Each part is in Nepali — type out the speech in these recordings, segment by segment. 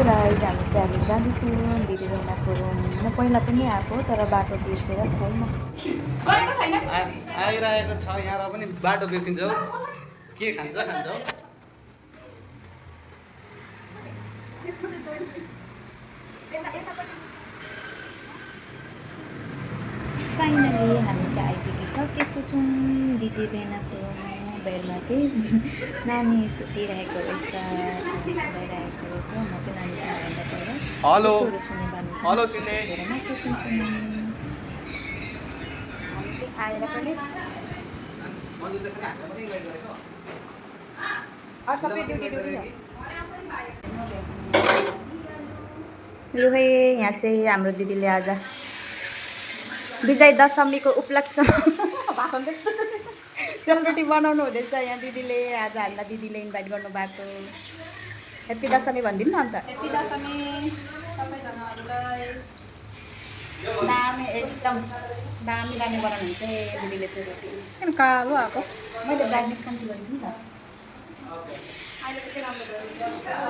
गाइज हामी चाहिँ अहिले जाँदैछौँ दिदीबहिनीको रुम। म पहिला पनि आएको तर बाटो बिर्सेर छैन। आइरहेको छ यहाँ र पनि बाटो बिर्सिन्छौ। के खान्छ खान्छौ? फाइनली हामी चाहिँ आइपुगिसकेको छौँ दिदीबहिनीको बेडमा। चाहिँ नानी सुतिरहेको रहेछ, नानी चलाइरहेको रहेछ। म चाहिँ नानी चलाइभन्दा पहिला हेलो छोरो छुने बानी छ। हेलो चिन्ने छोरो मात्र छुन्छु नानी। हामी चाहिँ आएर पनि लु है, यहाँ चाहिँ हाम्रो दिदीले आज विजय दशमीको उपलक्ष्यमा सेलरोटी बनाउनु हुँदैछ। यहाँ दिदीले आज हामीलाई दिदीले इन्भाइट गर्नुभएको। ह्याप्पी दशमी भनिदिनु न अन्त। ह्याप्पी दशमी सबैजनाहरूलाई। दामी एकदम दामी दामी बनाउनुहुन्छ दिदीले चाहिँ रोटी। किन कालो आएको? मैले ब्राइटनेस कम्ती गरेको छु नि त।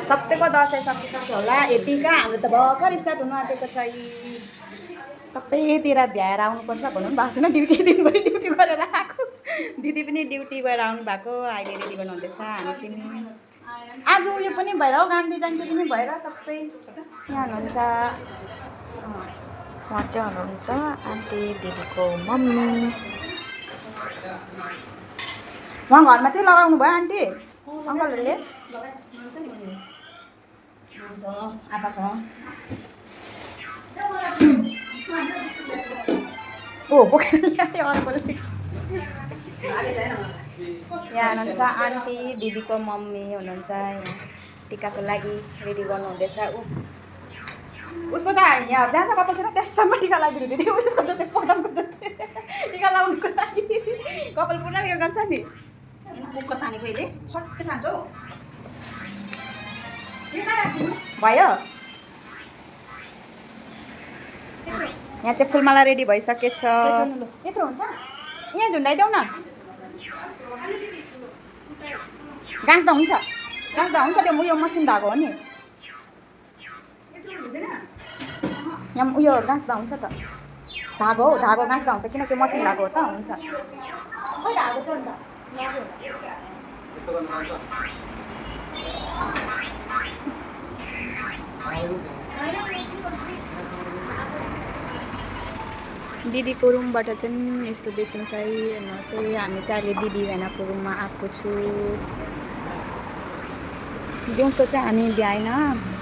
सबैको दसैँ सकिसक्यो होला। टिका हाम्रो त भर्खर स्टार्ट हुनु आँटेको छ। सबैतिर भ्याएर आउनुपर्छ भन्नु पनि भएको छैन। ड्युटी दिनभरि ड्युटी गरेर आएको। दिदी पनि ड्युटी गएर आउनु भएको। अहिले रेडी गर्नुहुँदैछ। हामी पनि आज उयो पनि भएर हो, गान्धी जयन्ती पनि भएर सबै यहाँ हुनुहुन्छ। उहाँ चाहिँ हुनुहुन्छ आन्टी दिदीको मम्मी। उहाँ घरमा चाहिँ लगाउनु भयो आन्टी अङ्कलहरूले। आप्पा छ ओ बोकेर ल्यायो अर्कोले। यहाँ हुनुहुन्छ आन्टी दिदीको मम्मी हुनुहुन्छ। यहाँ टिकाको लागि रेडी गर्नुहुँदैछ। उसको त यहाँ जहाँ कपाल छैन त्यससम्म टिका लगाइदिनु दिदी। उसको त त्यो पदमको जति टिका लगाउनुको लागि कपाल पुरा उयो गर्छ नि। कुकर तानेको अहिले सट्टै खान्छ हो। भयो यहाँ चाहिँ फुलमाला रेडी भइसकेछ। यहाँ झुन्डाइदेऊ न। गाँस्दा हुन्छ, गाँस्दा हुन्छ। त्यो उयो मसिन धागो हो नि। यहाँ उयो गाँस्दा हुन्छ त। धागो हो, धागो गाँस्दा हुन्छ किनकि मसिन धागो हो त। हुन्छ दिदीको रुमबाट चाहिँ यस्तो देखिन्छ है। हेर्नुहोस् है, हामी चाहिँ अहिले दिदीबहिनीको रुममा आएको छु। दिउँसो चाहिँ हामी भ्याएन।